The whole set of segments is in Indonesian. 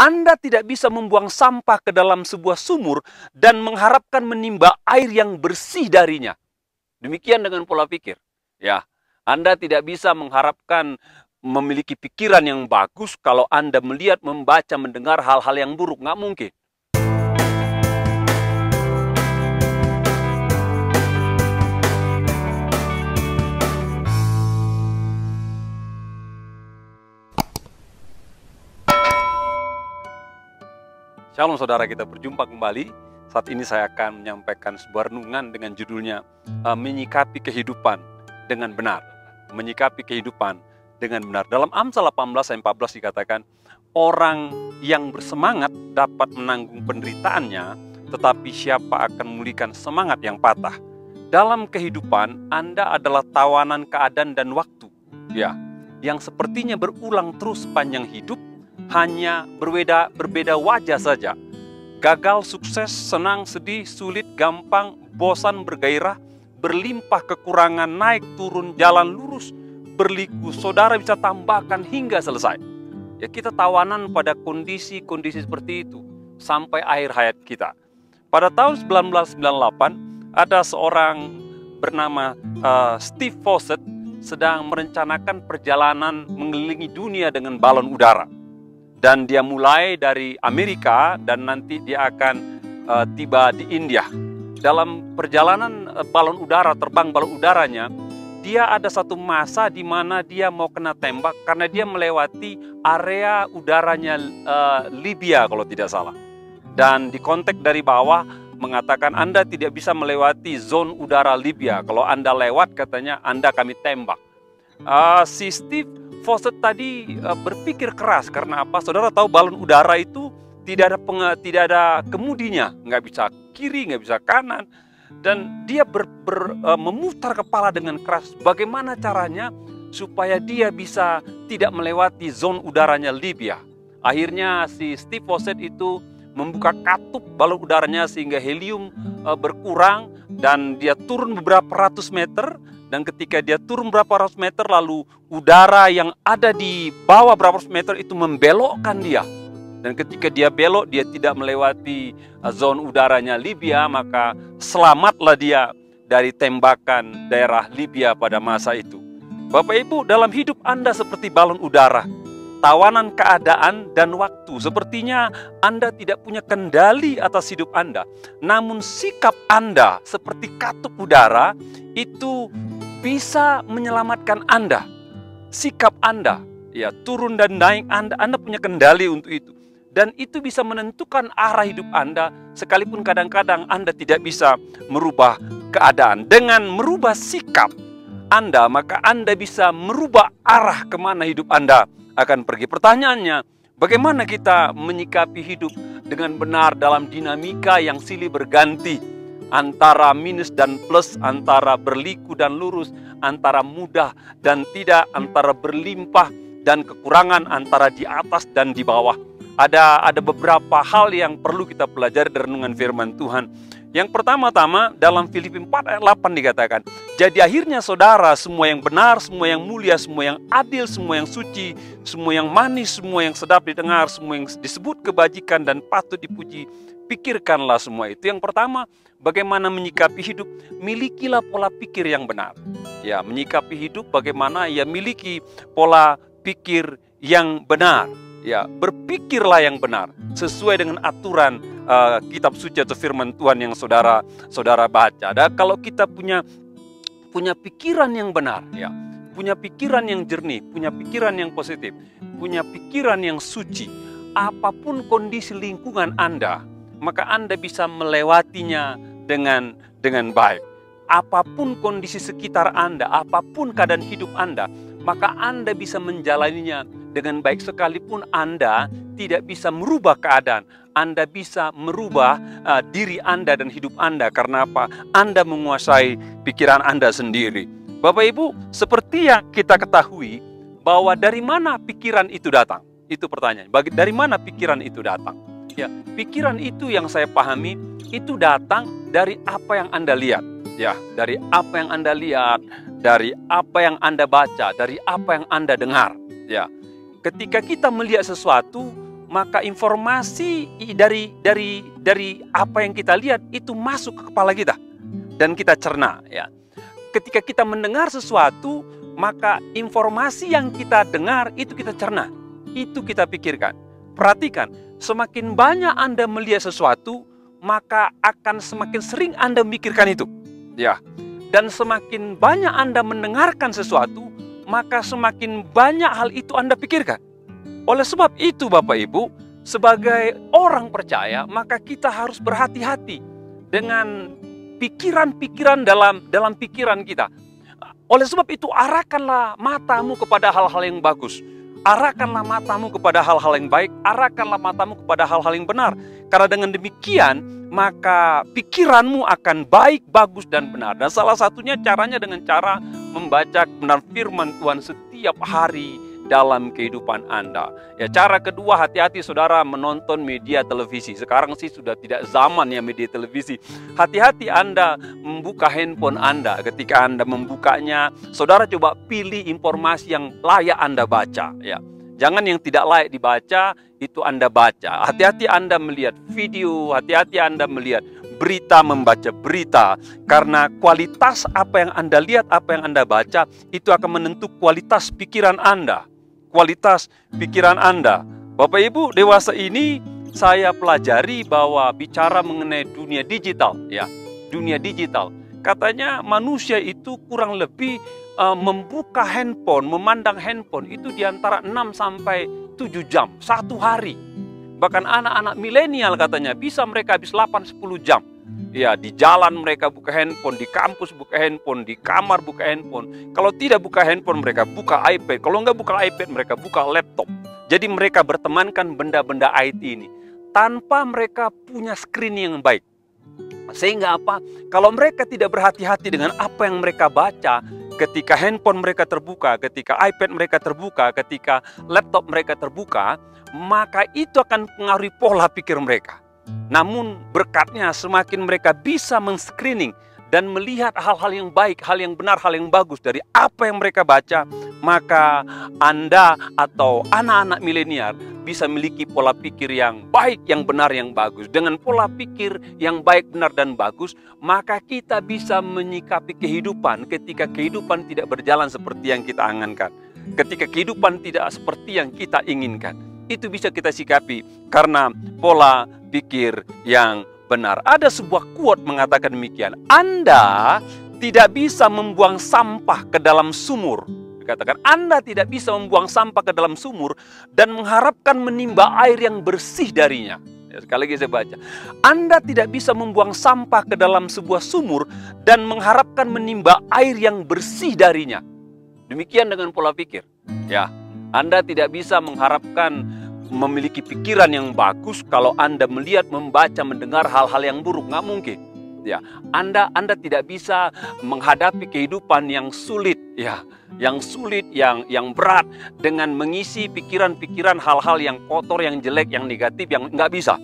Anda tidak bisa membuang sampah ke dalam sebuah sumur dan mengharapkan menimba air yang bersih darinya. Demikian dengan pola pikir. Ya, Anda tidak bisa mengharapkan memiliki pikiran yang bagus kalau Anda melihat, membaca, mendengar hal-hal yang buruk. Nggak mungkin. Shalom saudara, kita berjumpa kembali. Saat ini saya akan menyampaikan sebuah renungan dengan judulnya menyikapi kehidupan dengan benar. Menyikapi kehidupan dengan benar. Dalam Amsal 18 ayat 14 dikatakan, orang yang bersemangat dapat menanggung penderitaannya, tetapi siapa akan memulihkan semangat yang patah. Dalam kehidupan, Anda adalah tawanan keadaan dan waktu, ya, yang sepertinya berulang terus sepanjang hidup, hanya berbeda wajah saja. Gagal, sukses, senang, sedih, sulit, gampang, bosan, bergairah, berlimpah, kekurangan, naik, turun, jalan lurus, berliku. Saudara bisa tambahkan hingga selesai. Ya, kita tawanan pada kondisi-kondisi seperti itu sampai akhir hayat kita. Pada tahun 1998, ada seorang bernama Steve Fossett sedang merencanakan perjalanan mengelilingi dunia dengan balon udara. Dan dia mulai dari Amerika dan nanti dia akan tiba di India. Dalam perjalanan terbang balon udaranya, dia ada satu masa di mana dia mau kena tembak karena dia melewati area udaranya Libya kalau tidak salah. Dan di konteks dari bawah mengatakan Anda tidak bisa melewati zona udara Libya. Kalau Anda lewat katanya Anda kami tembak. Si Steve Fossett tadi berpikir keras karena apa? Saudara tahu balon udara itu tidak ada kemudinya, nggak bisa kiri, nggak bisa kanan, dan dia memutar kepala dengan keras. Bagaimana caranya supaya dia bisa tidak melewati zona udaranya Libya? Akhirnya si Steve Fossett itu membuka katup balon udaranya sehingga helium berkurang dan dia turun beberapa ratus meter. Dan ketika dia turun berapa ratus meter, lalu udara yang ada di bawah berapa ratus meter itu membelokkan dia. Dan ketika dia belok, dia tidak melewati zona udaranya Libya, maka selamatlah dia dari tembakan daerah Libya pada masa itu. Bapak Ibu, dalam hidup Anda seperti balon udara, tawanan keadaan dan waktu. Sepertinya Anda tidak punya kendali atas hidup Anda. Namun sikap Anda seperti katup udara itu bisa menyelamatkan Anda. Sikap Anda, ya, turun dan naik Anda punya kendali untuk itu. Dan itu bisa menentukan arah hidup Anda, sekalipun kadang-kadang Anda tidak bisa merubah keadaan. Dengan merubah sikap Anda, maka Anda bisa merubah arah kemana hidup Anda akan pergi. Pertanyaannya, bagaimana kita menyikapi hidup dengan benar dalam dinamika yang silih berganti? Antara minus dan plus, antara berliku dan lurus, antara mudah dan tidak, antara berlimpah dan kekurangan, antara di atas dan di bawah. Ada beberapa hal yang perlu kita pelajari dari renungan firman Tuhan. Yang pertama-tama dalam Filipi 4 ayat 8 dikatakan, jadi akhirnya saudara, semua yang benar, semua yang mulia, semua yang adil, semua yang suci, semua yang manis, semua yang sedap didengar, semua yang disebut kebajikan dan patut dipuji, pikirkanlah semua itu. Yang pertama, bagaimana menyikapi hidup? Milikilah pola pikir yang benar. Ya, menyikapi hidup bagaimana? Ya, miliki pola pikir yang benar. Ya, berpikirlah yang benar sesuai dengan aturan kitab suci atau firman Tuhan yang saudara baca. Dan kalau kita punya pikiran yang benar, ya, punya pikiran yang jernih, punya pikiran yang positif, punya pikiran yang suci, apapun kondisi lingkungan Anda, maka Anda bisa melewatinya dengan baik. Apapun kondisi sekitar Anda, apapun keadaan hidup Anda, maka Anda bisa menjalaninya dengan baik. Sekalipun Anda tidak bisa merubah keadaan, Anda bisa merubah diri Anda dan hidup Anda. Karena apa? Anda menguasai pikiran Anda sendiri. Bapak Ibu, seperti yang kita ketahui bahwa dari mana pikiran itu datang? Itu pertanyaan. Dari mana pikiran itu datang? Ya, pikiran itu yang saya pahami itu datang dari apa yang Anda lihat. Ya, dari apa yang Anda lihat, dari apa yang Anda baca, dari apa yang Anda dengar. Ya, ketika kita melihat sesuatu, maka informasi dari apa yang kita lihat itu masuk ke kepala kita dan kita cerna, ya. Ketika kita mendengar sesuatu, maka informasi yang kita dengar itu kita cerna, itu kita pikirkan. Perhatikan, semakin banyak Anda melihat sesuatu, maka akan semakin sering Anda memikirkan itu, ya. Dan semakin banyak Anda mendengarkan sesuatu, maka semakin banyak hal itu Anda pikirkan. Oleh sebab itu, Bapak Ibu, sebagai orang percaya, maka kita harus berhati-hati dengan pikiran-pikiran dalam pikiran kita. Oleh sebab itu, arahkanlah matamu kepada hal-hal yang bagus. Arahkanlah matamu kepada hal-hal yang baik. Arahkanlah matamu kepada hal-hal yang benar. Karena dengan demikian, maka pikiranmu akan baik, bagus, dan benar. Dan salah satunya caranya dengan cara membaca benar firman Tuhan setiap hari dalam kehidupan Anda. Ya, cara kedua, hati-hati saudara menonton media televisi. Sekarang sih sudah tidak zamannya media televisi. Hati-hati Anda membuka handphone Anda. Ketika Anda membukanya, saudara coba pilih informasi yang layak Anda baca, ya. Jangan yang tidak layak dibaca, itu Anda baca. Hati-hati Anda melihat video, hati-hati Anda melihat berita, membaca berita. Karena kualitas apa yang Anda lihat, apa yang Anda baca, itu akan menentukan kualitas pikiran Anda. Kualitas pikiran Anda. Bapak Ibu, dewasa ini saya pelajari bahwa bicara mengenai dunia digital, ya, dunia digital. Katanya manusia itu kurang lebih membuka handphone, memandang handphone itu di antara 6 sampai 7 jam satu hari. Bahkan anak-anak milenial katanya bisa mereka habis 8-10 jam. Ya, di jalan mereka buka handphone, di kampus buka handphone, di kamar buka handphone. Kalau tidak buka handphone, mereka buka iPad. Kalau nggak buka iPad, mereka buka laptop. Jadi mereka bertemankan benda-benda IT ini tanpa mereka punya screening yang baik. Sehingga apa? Kalau mereka tidak berhati-hati dengan apa yang mereka baca, ketika handphone mereka terbuka, ketika iPad mereka terbuka, ketika laptop mereka terbuka, maka itu akan mempengaruhi pola pikir mereka. Namun berkatnya semakin mereka bisa men-screening dan melihat hal-hal yang baik, hal yang benar, hal yang bagus dari apa yang mereka baca, maka Anda atau anak-anak milenial bisa memiliki pola pikir yang baik, yang benar, yang bagus. Dengan pola pikir yang baik, benar, dan bagus, maka kita bisa menyikapi kehidupan ketika kehidupan tidak berjalan seperti yang kita angankan. Ketika kehidupan tidak seperti yang kita inginkan. Itu bisa kita sikapi karena pola pikir yang benar. Ada sebuah quote mengatakan demikian. Anda tidak bisa membuang sampah ke dalam sumur. Dikatakan Anda tidak bisa membuang sampah ke dalam sumur dan mengharapkan menimba air yang bersih darinya. Ya, sekali lagi saya baca. Anda tidak bisa membuang sampah ke dalam sebuah sumur dan mengharapkan menimba air yang bersih darinya. Demikian dengan pola pikir. Ya, Anda tidak bisa mengharapkan memiliki pikiran yang bagus kalau Anda melihat, membaca, mendengar hal-hal yang buruk. Nggak mungkin. Ya, Anda tidak bisa menghadapi kehidupan yang sulit, ya, yang sulit, yang berat dengan mengisi pikiran-pikiran hal-hal yang kotor, yang jelek, yang negatif, yang nggak bisa.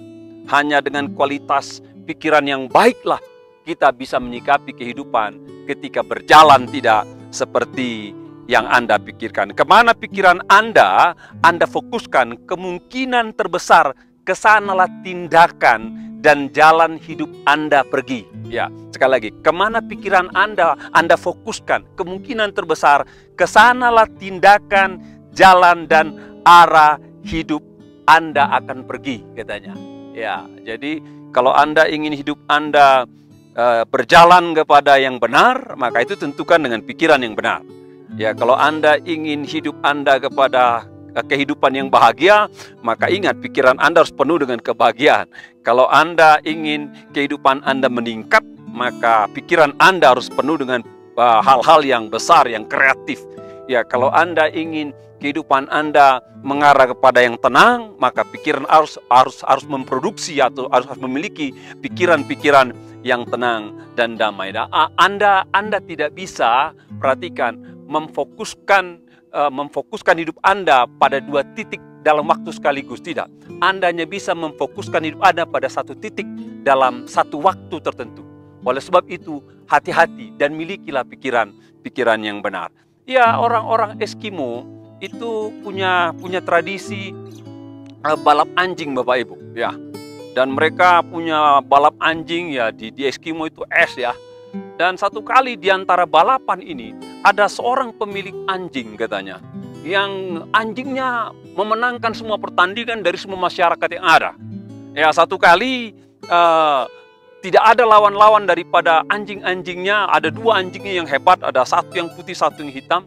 Hanya dengan kualitas pikiran yang baiklah kita bisa menyikapi kehidupan ketika berjalan tidak seperti yang Anda pikirkan. Kemana pikiran Anda fokuskan, kemungkinan terbesar kesanalah tindakan dan jalan hidup Anda pergi. Ya, sekali lagi, kemana pikiran Anda fokuskan, kemungkinan terbesar kesanalah tindakan, jalan, dan arah hidup Anda akan pergi, katanya. Ya, jadi kalau Anda ingin hidup Anda berjalan kepada yang benar, maka itu tentukan dengan pikiran yang benar. Ya, kalau Anda ingin hidup Anda kepada kehidupan yang bahagia, maka ingat pikiran Anda harus penuh dengan kebahagiaan. Kalau Anda ingin kehidupan Anda meningkat, maka pikiran Anda harus penuh dengan hal-hal yang besar, yang kreatif. Ya, kalau Anda ingin kehidupan Anda mengarah kepada yang tenang, maka pikiran harus memproduksi atau harus memiliki pikiran-pikiran yang tenang dan damai. Nah, Anda tidak bisa, perhatikan, memfokuskan hidup Anda pada 2 titik dalam waktu sekaligus. Tidak. Anda hanya bisa memfokuskan hidup Anda pada 1 titik dalam 1 waktu tertentu. Oleh sebab itu, hati-hati dan milikilah pikiran yang benar. Ya, orang-orang Eskimo itu punya tradisi balap anjing Bapak Ibu ya. Dan mereka punya balap anjing ya di Eskimo itu es ya. Dan satu kali di antara balapan ini ada seorang pemilik anjing katanya, yang anjingnya memenangkan semua pertandingan dari semua masyarakat yang ada. Ya, satu kali tidak ada lawan-lawan daripada anjing-anjingnya. Ada dua anjingnya yang hebat, ada satu yang putih, satu yang hitam.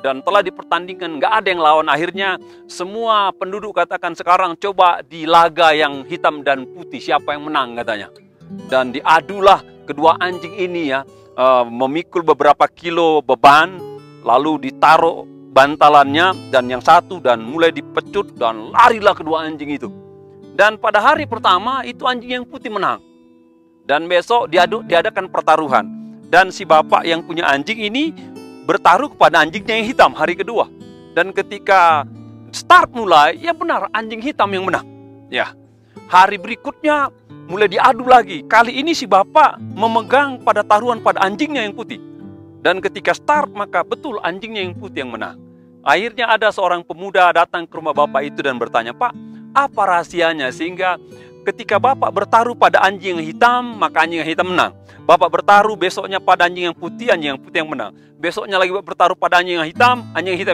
Dan telah dipertandingkan, nggak ada yang lawan. Akhirnya semua penduduk katakan sekarang coba di laga yang hitam dan putih, siapa yang menang katanya. Dan diadulah kedua anjing ini ya, memikul beberapa kilo beban, lalu ditaruh bantalannya dan yang satu, dan mulai dipecut dan larilah kedua anjing itu. Dan pada hari pertama itu anjing yang putih menang. Dan besok diadakan pertaruhan. Dan si bapak yang punya anjing ini bertaruh kepada anjingnya yang hitam hari kedua. Dan ketika start mulai, ya benar anjing hitam yang menang. Ya, hari berikutnya mulai diadu lagi. Kali ini si bapak memegang pada taruhan pada anjingnya yang putih. Dan ketika start maka betul anjingnya yang putih yang menang. Akhirnya ada seorang pemuda datang ke rumah bapak itu dan bertanya, "Pak, apa rahasianya sehingga ketika bapak bertaruh pada anjing yang hitam, maka anjing yang hitam menang. Bapak bertaruh besoknya pada anjing yang putih yang menang. Besoknya lagi bertaruh pada anjing yang hitam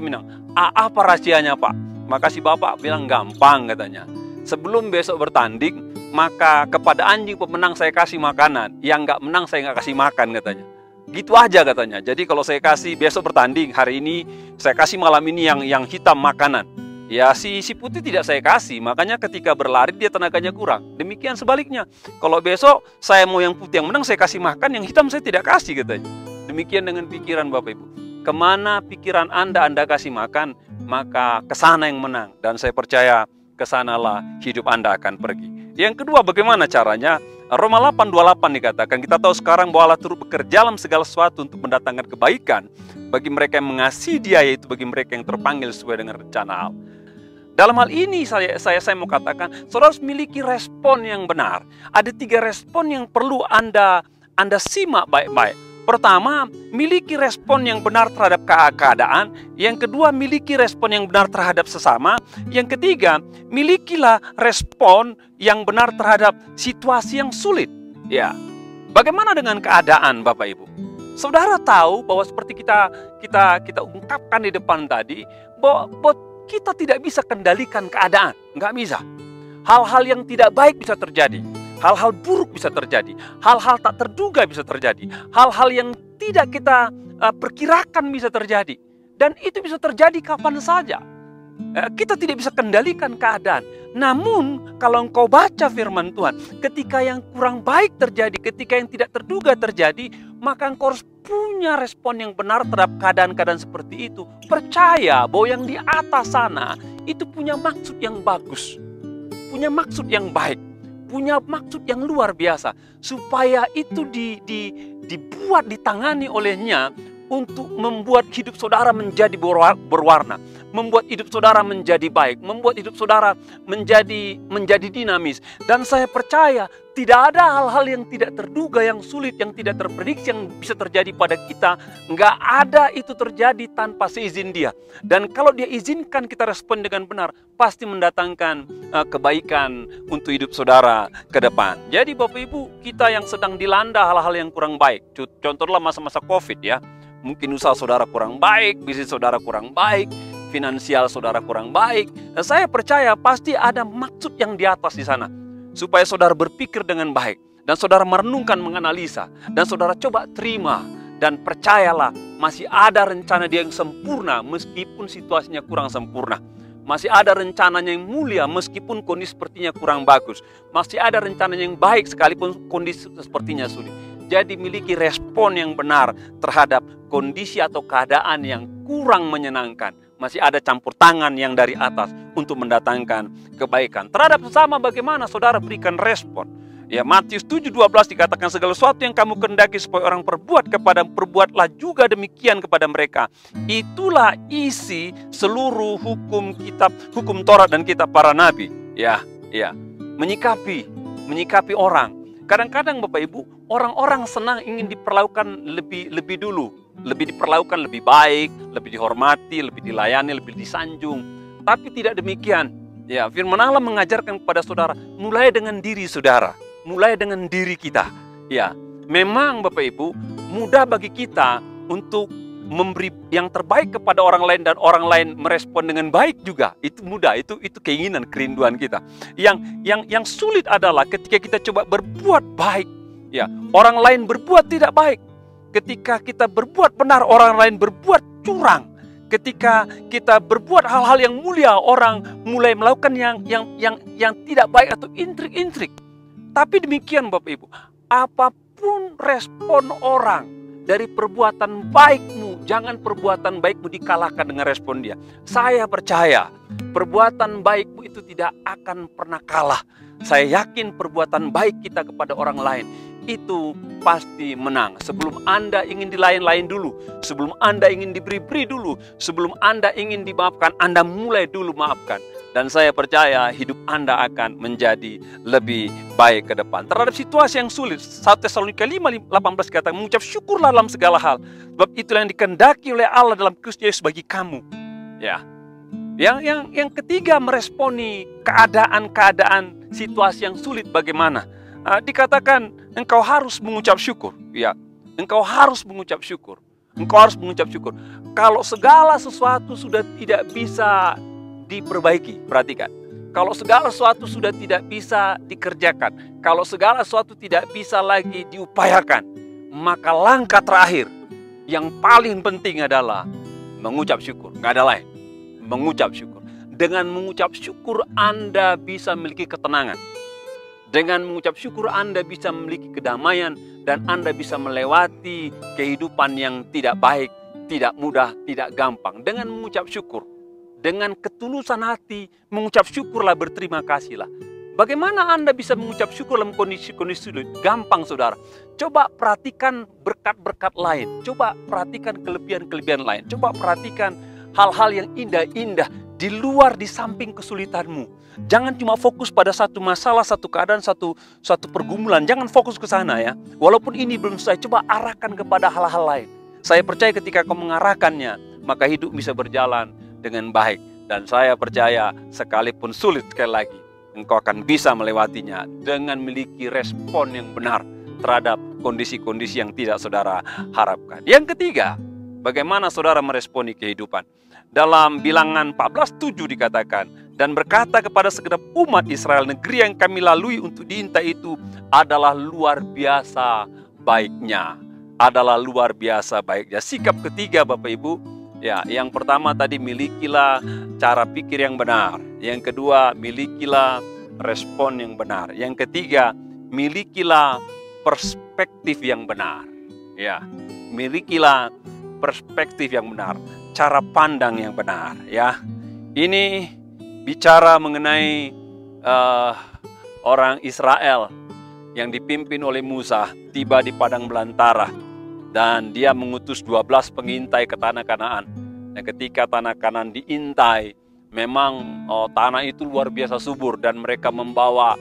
menang. Apa rahasianya Pak?" Maka si bapak bilang gampang katanya. "Sebelum besok bertanding, maka kepada anjing pemenang saya kasih makanan. Yang nggak menang saya nggak kasih makan," katanya. Gitu aja katanya. Jadi kalau saya kasih besok bertanding, hari ini saya kasih malam ini yang hitam makanan. Ya si putih tidak saya kasih, makanya ketika berlari dia tenaganya kurang. Demikian sebaliknya, kalau besok saya mau yang putih yang menang saya kasih makan, yang hitam saya tidak kasih katanya. Demikian dengan pikiran Bapak Ibu. Kemana pikiran Anda kasih makan, maka kesana yang menang. Dan saya percaya kesanalah hidup Anda akan pergi. Yang kedua, bagaimana caranya? Roma 8:28 dikatakan, kita tahu sekarang bahwa Allah turut bekerja dalam segala sesuatu untuk mendatangkan kebaikan bagi mereka yang mengasihi Dia, yaitu bagi mereka yang terpanggil sesuai dengan rencana Allah. Dalam hal ini saya mau katakan, saudara harus memiliki respon yang benar. Ada 3 respon yang perlu Anda simak baik-baik. Pertama, miliki respon yang benar terhadap keadaan. Yang kedua, miliki respon yang benar terhadap sesama. Yang ketiga, milikilah respon yang benar terhadap situasi yang sulit. Ya, bagaimana dengan keadaan Bapak Ibu? Saudara tahu bahwa seperti kita ungkapkan di depan tadi, bahwa kita tidak bisa kendalikan keadaan, nggak bisa. Hal-hal yang tidak baik bisa terjadi, hal-hal buruk bisa terjadi, hal-hal tak terduga bisa terjadi, hal-hal yang tidak kita perkirakan bisa terjadi, dan itu bisa terjadi kapan saja. Kita tidak bisa kendalikan keadaan. Namun kalau engkau baca firman Tuhan, ketika yang kurang baik terjadi, ketika yang tidak terduga terjadi, maka engkau harus punya respon yang benar terhadap keadaan-keadaan seperti itu. Percaya bahwa yang di atas sana itu punya maksud yang bagus, punya maksud yang baik, punya maksud yang luar biasa, supaya itu dibuat, ditangani olehnya untuk membuat hidup saudara menjadi berwarna, membuat hidup saudara menjadi baik, membuat hidup saudara menjadi dinamis. Dan saya percaya tidak ada hal-hal yang tidak terduga, yang sulit, yang tidak terprediksi yang bisa terjadi pada kita. Nggak ada itu terjadi tanpa seizin Dia. Dan kalau Dia izinkan kita respon dengan benar, pasti mendatangkan kebaikan untuk hidup saudara ke depan. Jadi Bapak Ibu, kita yang sedang dilanda hal-hal yang kurang baik, contohnya masa-masa COVID ya, mungkin usaha saudara kurang baik, bisnis saudara kurang baik, finansial saudara kurang baik. Saya percaya pasti ada maksud yang di atas di sana, supaya saudara berpikir dengan baik, dan saudara merenungkan, menganalisa, dan saudara coba terima, dan percayalah masih ada rencana Dia yang sempurna meskipun situasinya kurang sempurna. Masih ada rencananya yang mulia meskipun kondisi sepertinya kurang bagus. Masih ada rencananya yang baik sekalipun kondisi sepertinya sulit. Jadi miliki respon yang benar terhadap kondisi atau keadaan yang kurang menyenangkan. Masih ada campur tangan yang dari atas untuk mendatangkan kebaikan. Terhadap sesama bagaimana saudara berikan respon? Ya, Matius 7:12 dikatakan, segala sesuatu yang kamu kehendaki supaya orang perbuat kepada, perbuatlah juga demikian kepada mereka. Itulah isi seluruh hukum Taurat dan kitab para nabi. Ya, menyikapi orang. Kadang-kadang Bapak Ibu, orang-orang senang ingin diperlakukan lebih dulu, lebih diperlakukan lebih baik, lebih dihormati, lebih dilayani, lebih disanjung. Tapi tidak demikian. Ya, firman Allah mengajarkan kepada saudara, mulai dengan diri saudara, mulai dengan diri kita. Ya, memang Bapak Ibu, mudah bagi kita untuk memberi yang terbaik kepada orang lain dan orang lain merespon dengan baik juga. Itu mudah, itu keinginan, kerinduan kita. Yang sulit adalah ketika kita coba berbuat baik, ya, orang lain berbuat tidak baik. Ketika kita berbuat benar, orang lain berbuat curang. Ketika kita berbuat hal-hal yang mulia, orang mulai melakukan yang tidak baik atau intrik-intrik. Tapi demikian Bapak Ibu, apapun respon orang dari perbuatan baikmu, jangan perbuatan baikmu dikalahkan dengan respon dia. Saya percaya perbuatan baikmu itu tidak akan pernah kalah. Saya yakin perbuatan baik kita kepada orang lain itu pasti menang. Sebelum Anda ingin dilain-lain dulu, sebelum Anda ingin diberi-beri dulu, sebelum Anda ingin dimaafkan, Anda mulai dulu maafkan. Dan saya percaya hidup Anda akan menjadi lebih baik ke depan. Terhadap situasi yang sulit, 1 Tesalonika 5:18 kata, mengucap syukurlah dalam segala hal, sebab itulah yang dikehendaki oleh Allah dalam Kristus Yesus bagi kamu. Ya. Yang ketiga, meresponi keadaan-keadaan situasi yang sulit bagaimana? Dikatakan engkau harus mengucap syukur. Ya, engkau harus mengucap syukur. Engkau harus mengucap syukur. Kalau segala sesuatu sudah tidak bisa diperbaiki, perhatikan. Kalau segala sesuatu sudah tidak bisa dikerjakan, kalau segala sesuatu tidak bisa lagi diupayakan, maka langkah terakhir yang paling penting adalah mengucap syukur. Nggak ada lain. Mengucap syukur. Dengan mengucap syukur Anda bisa memiliki ketenangan. Dengan mengucap syukur Anda bisa memiliki kedamaian dan Anda bisa melewati kehidupan yang tidak baik, tidak mudah, tidak gampang. Dengan mengucap syukur, dengan ketulusan hati, mengucap syukurlah, berterima kasihlah. Bagaimana Anda bisa mengucap syukur dalam kondisi-kondisi sulit? Gampang saudara. Coba perhatikan berkat-berkat lain. Coba perhatikan kelebihan-kelebihan lain. Coba perhatikan hal-hal yang indah-indah di luar, di samping kesulitanmu. Jangan cuma fokus pada satu masalah, satu keadaan, satu pergumulan. Jangan fokus ke sana ya. Walaupun ini belum selesai, coba arahkan kepada hal-hal lain. Saya percaya ketika kau mengarahkannya, maka hidup bisa berjalan dengan baik. Dan saya percaya sekalipun sulit, sekali lagi, engkau akan bisa melewatinya dengan memiliki respon yang benar terhadap kondisi-kondisi yang tidak saudara harapkan. Yang ketiga, bagaimana saudara meresponi kehidupan? Dalam Bilangan 14:7 dikatakan, dan berkata kepada segenap umat Israel, negeri yang kami lalui untuk diintai itu adalah luar biasa baiknya. Adalah luar biasa baiknya. Sikap ketiga Bapak Ibu, ya, yang pertama tadi, milikilah cara pikir yang benar. Yang kedua, milikilah respon yang benar. Yang ketiga, milikilah perspektif yang benar. Ya, milikilah perspektif yang benar, cara pandang yang benar. Ya, ini bicara mengenai orang Israel yang dipimpin oleh Musa tiba di padang belantara dan dia mengutus 12 pengintai ke tanah Kanaan. Dan ketika tanah Kanaan diintai, memang tanah itu luar biasa subur dan mereka membawa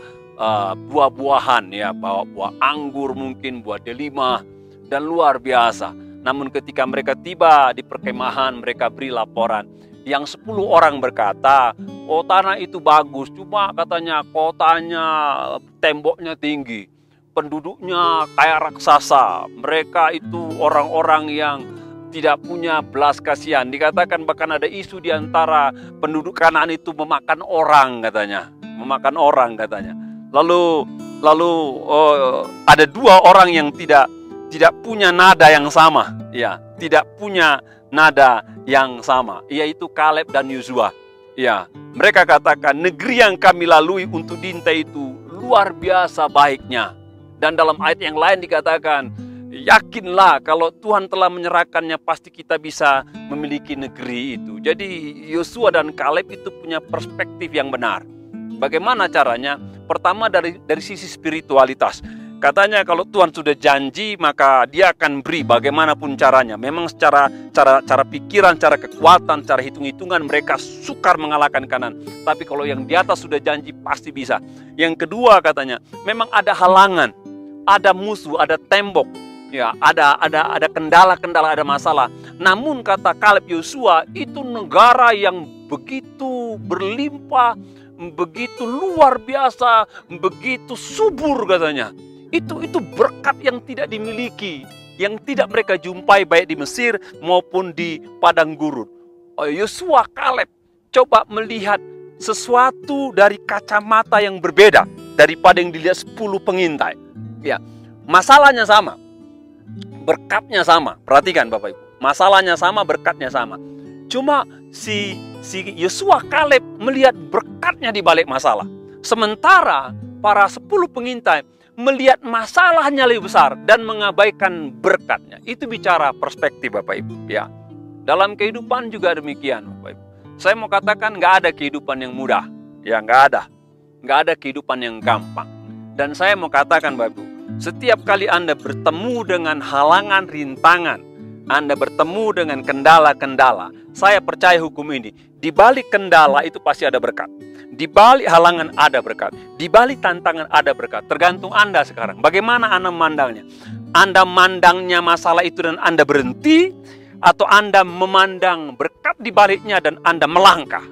buah-buahan, ya, bawa buah anggur, mungkin buah delima, dan luar biasa. Namun ketika mereka tiba di perkemahan, mereka beri laporan. Yang 10 orang berkata, oh tanah itu bagus, cuma katanya kotanya, temboknya tinggi, penduduknya kayak raksasa. Mereka itu orang-orang yang tidak punya belas kasihan. Dikatakan bahkan ada isu di antara penduduk Kanaan itu memakan orang katanya. Memakan orang katanya. Lalu ada 2 orang yang tidak punya nada yang sama, ya, tidak punya nada yang sama, yaitu Kaleb dan Yosua. Ya, mereka katakan negeri yang kami lalui untuk diintai itu luar biasa baiknya. Dan dalam ayat yang lain dikatakan, yakinlah kalau Tuhan telah menyerahkannya, pasti kita bisa memiliki negeri itu. Jadi Yosua dan Kaleb itu punya perspektif yang benar. Bagaimana caranya? Pertama dari sisi spiritualitas. Katanya kalau Tuhan sudah janji, maka Dia akan beri bagaimanapun caranya. Memang secara pikiran, cara kekuatan, cara hitung-hitungan mereka sukar mengalahkan Kanan. Tapi kalau yang di atas sudah janji pasti bisa. Yang kedua katanya, memang ada halangan, ada musuh, ada tembok, ya, ada kendala-kendala, ada masalah. Namun kata Kaleb Yosua, itu negara yang begitu berlimpah, begitu luar biasa, begitu subur katanya. Itu berkat yang tidak dimiliki, yang tidak mereka jumpai baik di Mesir maupun di padang gurun. Yosua, Kaleb coba melihat sesuatu dari kacamata yang berbeda daripada yang dilihat 10 pengintai. Ya, masalahnya sama, berkatnya sama. Perhatikan Bapak Ibu, masalahnya sama, berkatnya sama. Cuma si Yosua, Kaleb melihat berkatnya di balik masalah. Sementara para 10 pengintai melihat masalahnya lebih besar dan mengabaikan berkatnya. Itu bicara perspektif Bapak Ibu. Ya, dalam kehidupan juga demikian Bapak Ibu. Saya mau katakan nggak ada kehidupan yang mudah. Ya, nggak ada kehidupan yang gampang. Dan saya mau katakan Bapak Ibu, setiap kali Anda bertemu dengan halangan, rintangan, Anda bertemu dengan kendala-kendala, saya percaya hukum ini, di balik kendala itu pasti ada berkat. Di balik halangan ada berkat. Di balik tantangan ada berkat. Tergantung Anda sekarang. Bagaimana Anda memandangnya? Anda memandangnya masalah itu dan Anda berhenti, atau Anda memandang berkat di baliknya dan Anda melangkah.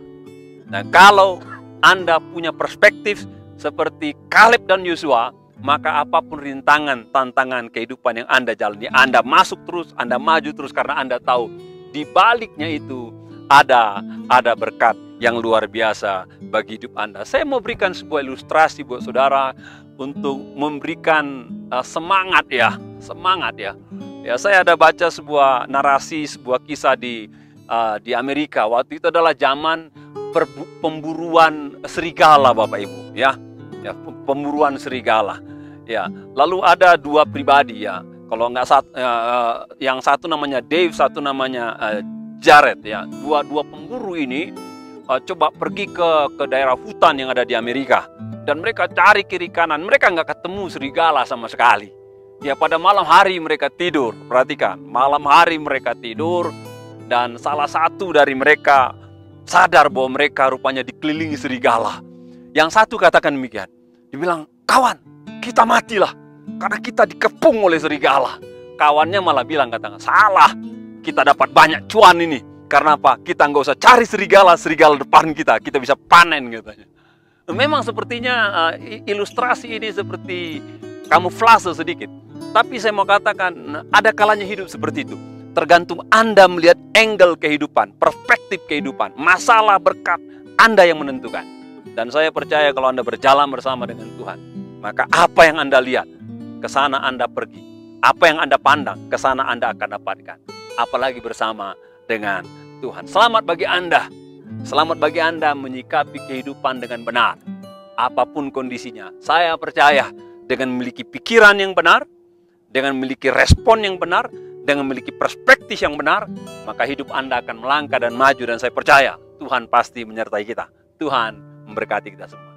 Nah, kalau Anda punya perspektif seperti Kaleb dan Yosua, maka apapun rintangan, tantangan kehidupan yang Anda jalani, Anda masuk terus, Anda maju terus, karena Anda tahu di baliknya itu ada berkat yang luar biasa bagi hidup Anda. Saya mau berikan sebuah ilustrasi buat saudara untuk memberikan semangat ya. Ya, saya ada baca sebuah narasi, sebuah kisah di Amerika. Waktu itu adalah zaman pemburuan serigala Bapak Ibu, ya, pemburuan serigala. Ya, lalu ada 2 pribadi ya. Kalau nggak yang satu namanya Dave, satu namanya Jared ya. Dua pemburu ini coba pergi ke daerah hutan yang ada di Amerika, dan mereka cari kiri kanan, mereka nggak ketemu serigala sama sekali. Ya, pada malam hari mereka tidur. Perhatikan, malam hari mereka tidur, dan salah satu dari mereka sadar bahwa mereka rupanya dikelilingi serigala. Yang satu katakan demikian, dibilang, "Kawan, kita matilah karena kita dikepung oleh serigala." Kawannya malah bilang, katakan, "Salah, kita dapat banyak cuan ini. Karena apa? Kita nggak usah cari serigala depan kita bisa panen," katanya. Memang sepertinya ilustrasi ini seperti kamuflase sedikit. Tapi saya mau katakan, ada kalanya hidup seperti itu. Tergantung Anda melihat angle kehidupan, perspektif kehidupan, masalah, berkat, Anda yang menentukan. Dan saya percaya kalau Anda berjalan bersama dengan Tuhan, maka apa yang Anda lihat, ke sana Anda pergi. Apa yang Anda pandang, ke sana Anda akan dapatkan. Apalagi bersama dengan Tuhan. Selamat bagi Anda. Selamat bagi Anda menyikapi kehidupan dengan benar. Apapun kondisinya, saya percaya dengan memiliki pikiran yang benar, dengan memiliki respon yang benar, dengan memiliki perspektif yang benar, maka hidup Anda akan melangkah dan maju. Dan saya percaya Tuhan pasti menyertai kita. Tuhan memberkati kita semua.